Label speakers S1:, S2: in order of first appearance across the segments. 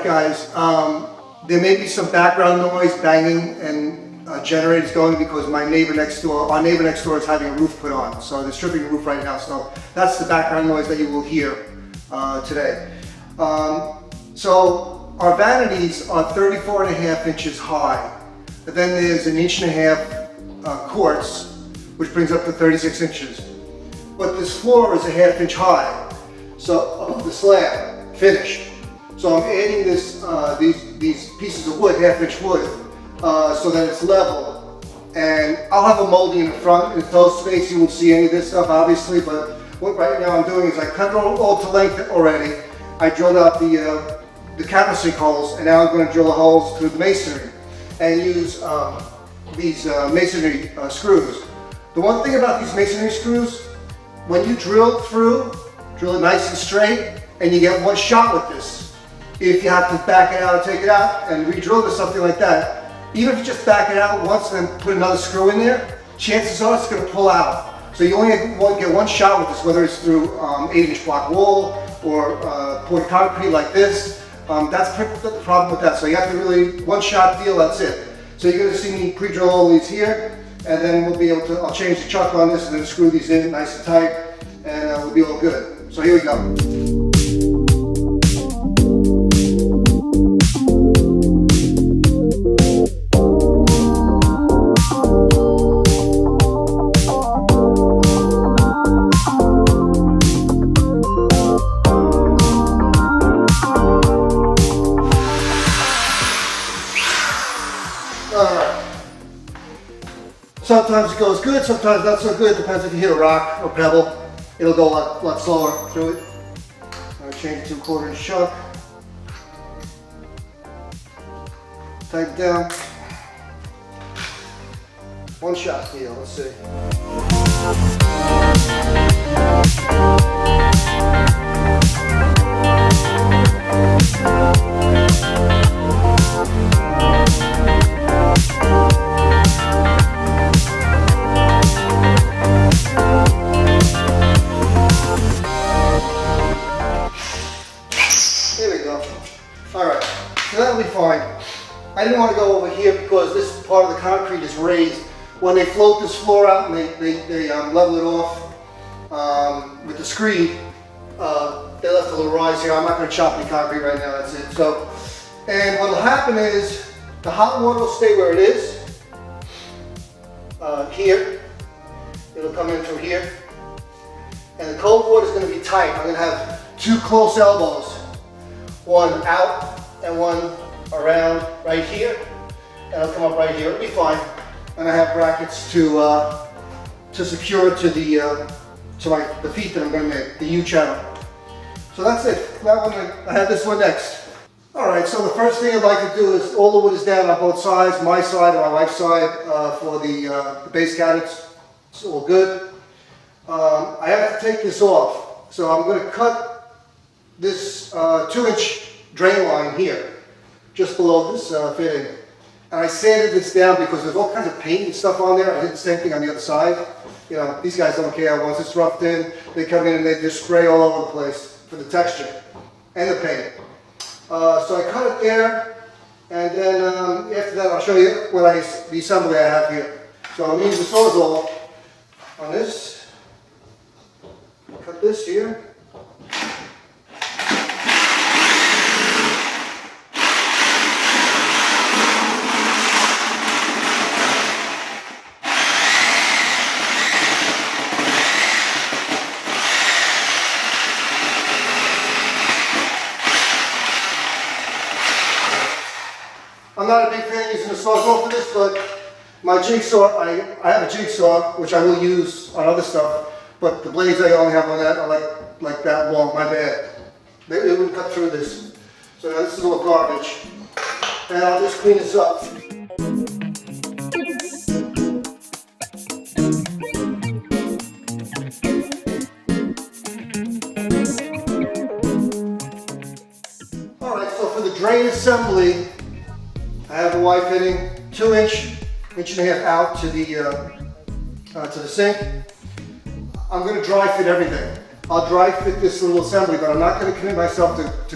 S1: Alright guys, there may be some background noise, banging and generators going because our neighbor next door is having a roof put on. So they're stripping the roof right now, so that's the background noise that you will hear today. So our vanities are 34.5 inches high. But then there's 1.5 inch quartz, which brings up to 36 inches. But this floor is 1/2 inch high, so above the slab, finished. So I'm adding this, these pieces of wood, 1/2 inch wood, so that it's level. And I'll have a molding in the front. In the space, you won't see any of this stuff, obviously. But what right now I'm doing is I cut it all to length already. I drilled out the candlestick holes, and now I'm going to drill the holes through the masonry and use these masonry screws. The one thing about these masonry screws, when you drill it nice and straight, and you get one shot with this. If you have to back it out and take it out and re-drill it or something like that, even if you just back it out once and then put another screw in there, chances are it's going to pull out. So you only get one shot with this, whether it's through 8-inch block wall or poured concrete like this. That's the problem with that. So you have to really, one shot deal, that's it. So you're going to see me pre-drill all these here, and then we'll be able to, I'll change the chuck on this and then screw these in nice and tight, and we'll be all good. So here we go. Sometimes it goes good, sometimes not so good. Depends if you hit a rock or pebble. It'll go a lot slower through it. I'm going to change it to a 1/4 inch chuck. Tighten it down. One shot deal, let's see. Alright, so that'll be fine. I didn't want to go over here because this part of the concrete is raised. When they float this floor out and they level it off with the screed, they left a little rise here. I'm not going to chop any concrete right now, that's it. So, and what will happen is the hot water will stay where it is, here. It'll come in through here. And the cold water is going to be tight. I'm going to have 2 close elbows. One out and one around right here, and it'll come up right here. It'll be fine. And I have brackets to secure it to the feet that I'm going to make, the U channel. So that's it. That one, I have this one next. All right. So the first thing I'd like to do is all the wood is down on both sides, my side and my wife's side for the base cabinets. It's all good. I have to take this off, so I'm going to cut this 2-inch drain line here, just below this fitting. And I sanded this down because there's all kinds of paint and stuff on there. I did the same thing on the other side. You know, these guys don't care. Once it's roughed in, they come in and they just spray all over the place for the texture and the paint. So I cut it there, and then after that I'll show you the assembly I have here. So I'm using the Sawzall on this. Cut this here. I'm not a big fan of using the Sawzall for this, but my jigsaw, I have a jigsaw, which I will use on other stuff, but the blades I only have on that are like that long, my bad. They wouldn't cut through this. So now this is all garbage. And I'll just clean this up. Alright, so for the drain assembly, I have the Y fitting 2-inch, 1.5 out to the sink. I'm going to dry fit everything. I'll dry fit this little assembly, but I'm not going to commit myself to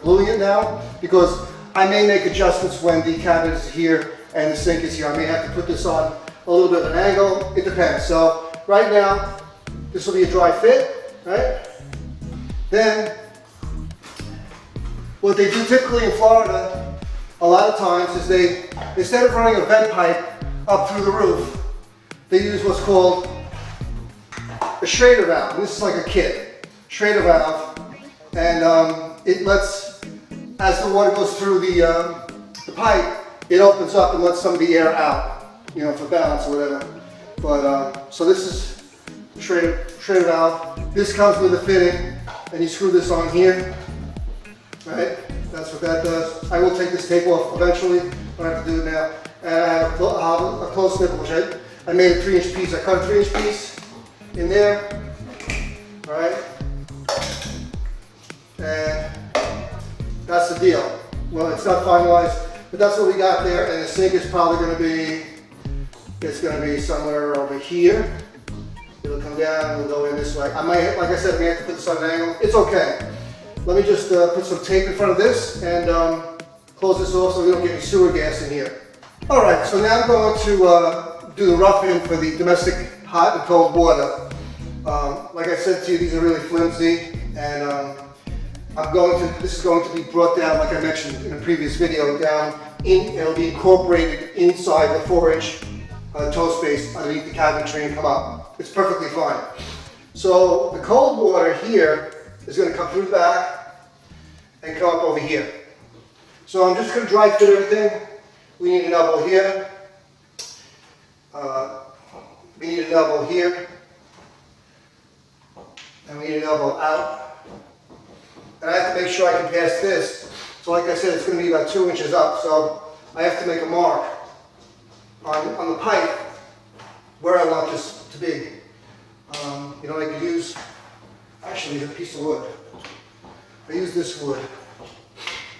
S1: gluing it now because I may make adjustments when the cabinet is here and the sink is here. I may have to put this on a little bit of an angle. It depends. So right now, this will be a dry fit, right? Then, what they do typically in Florida, a lot of times, is they, instead of running a vent pipe up through the roof, they use what's called a Schrader valve. And this is like a kit, Schrader valve, and it lets, as the water goes through the pipe, it opens up and lets some of the air out, you know, for balance or whatever. But so this is the Schrader valve. This comes with a fitting, and you screw this on here, right? That's what that does. I will take this tape off eventually. I don't have to do it now. And I have a close nipple, which I made a 3-inch piece. I cut a 3-inch piece in there, all right? And that's the deal. Well, it's not finalized, but that's what we got there. And the sink is probably going to be, it's going to be somewhere over here. It'll come down, it'll go in this way. I might, like I said, I may have to put this on an angle. It's okay. Let me just put some tape in front of this and close this off so we don't get any sewer gas in here. All right, so now I'm going to do the rough-in for the domestic hot and cold water. Like I said to you, these are really flimsy, and this is going to be brought down, like I mentioned in a previous video, it'll be incorporated inside the 4-inch toe space underneath the cabinetry and come up. It's perfectly fine. So the cold water here is going to come through the back and come up over here. So I'm just going to dry fit everything. We need an elbow here. We need an elbow here. And we need an elbow out. And I have to make sure I can pass this. So like I said, it's going to be about 2 inches up. So I have to make a mark on the pipe where I want this to be. You know, I could use, actually, a piece of wood. I use this wood.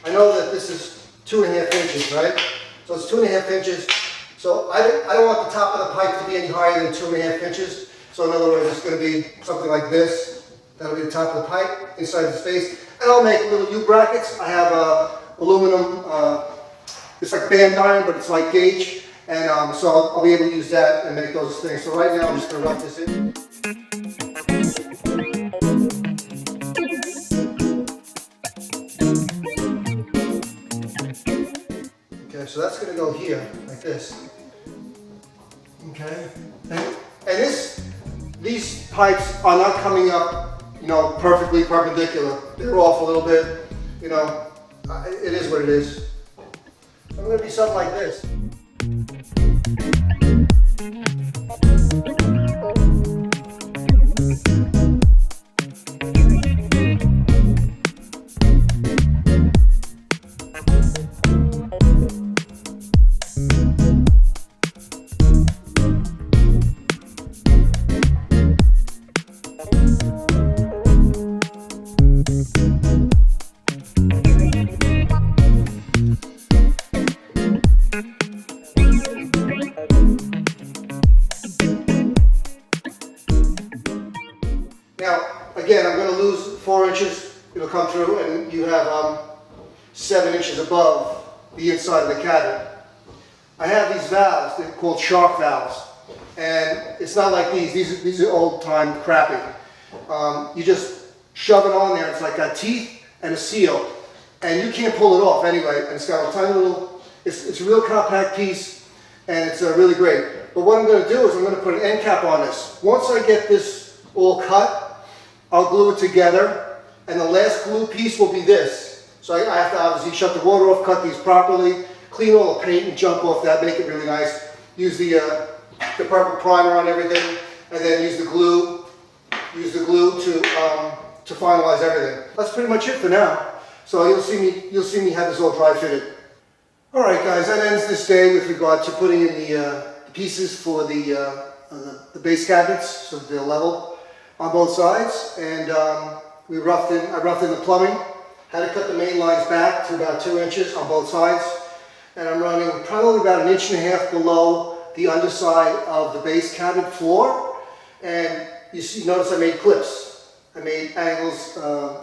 S1: I know that this is 2.5 inches, right? So it's 2.5 inches. So I don't want the top of the pipe to be any higher than 2.5 inches. So in other words, it's going to be something like this. That'll be the top of the pipe inside the space. And I'll make little U-brackets. I have aluminum, it's like band iron, but it's like gauge. And so I'll be able to use that and make those things. So right now I'm just going to rough this in. Okay, so that's going to go here, like this. Okay, and these pipes are not coming up, you know, perfectly perpendicular. They're off a little bit, you know, it is what it is. I'm going to be something like this. Now, again, I'm going to lose 4 inches. It'll come through, and you have 7 inches above the inside of the cabinet. I have these valves. They're called shark valves, and it's not like these. These are old-time crappy. You just shove it on there. It's like got teeth and a seal, and you can't pull it off anyway. And it's got a tiny little. It's a real compact piece, and it's really great. But what I'm going to do is I'm going to put an end cap on this. Once I get this all cut, I'll glue it together, and the last glue piece will be this. So I have to obviously shut the water off, cut these properly, clean all the paint and junk off that, make it really nice. Use the purple primer on everything, and then use the glue. Use the glue to finalize everything. That's pretty much it for now. So you'll see me have this all dry fitted. All right, guys, that ends this day with regard to putting in the pieces for the base cabinets, so that they're level on both sides, and I roughed in the plumbing. Had to cut the main lines back to about 2 inches on both sides, and I'm running probably about 1.5 inches below the underside of the base cabinet floor. And you notice I made clips. I made angles,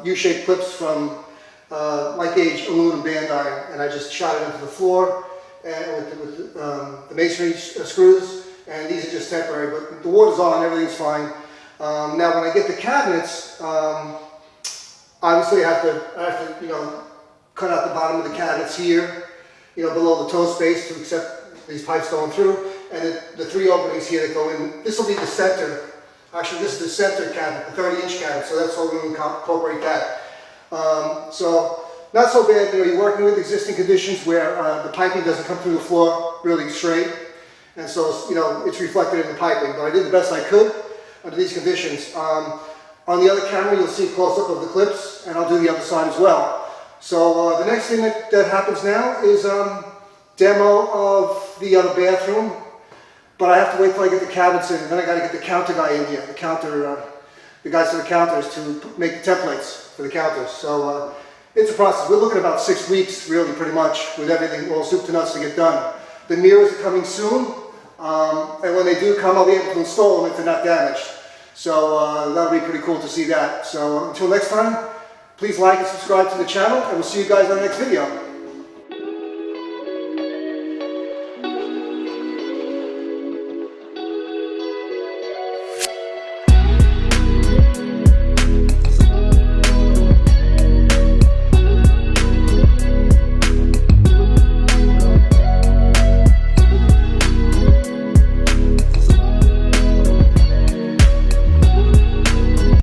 S1: U-shaped clips from light gauge aluminum band iron, and I just shot it into the floor and with the masonry screws, and these are just temporary, but the water's on, everything's fine. Now when I get the cabinets, obviously I have to, you know, cut out the bottom of the cabinets here, you know, below the toe space to accept these pipes going through, and the 3 openings here that go in. This will be the center. Actually, this is the center cabinet, the 30-inch cabinet, so that's how we incorporate that. So not so bad. You know, you're working with existing conditions where the piping doesn't come through the floor really straight, and so you know it's reflected in the piping. But I did the best I could under these conditions. On the other camera, you'll see a close-up of the clips, and I'll do the other side as well. So the next thing that happens now is demo of the other bathroom, but I have to wait till I get the cabinets in, and then I got to get the counter guy in here, the guys for the counters to make the templates for the counters. So it's a process. We're looking at about 6 weeks, really, pretty much, with everything all soup to nuts to get done. The mirrors are coming soon, and when they do come, I'll be able to install them if they're not damaged. So that'll be pretty cool to see that. So until next time, please like and subscribe to the channel, and we'll see you guys on the next video.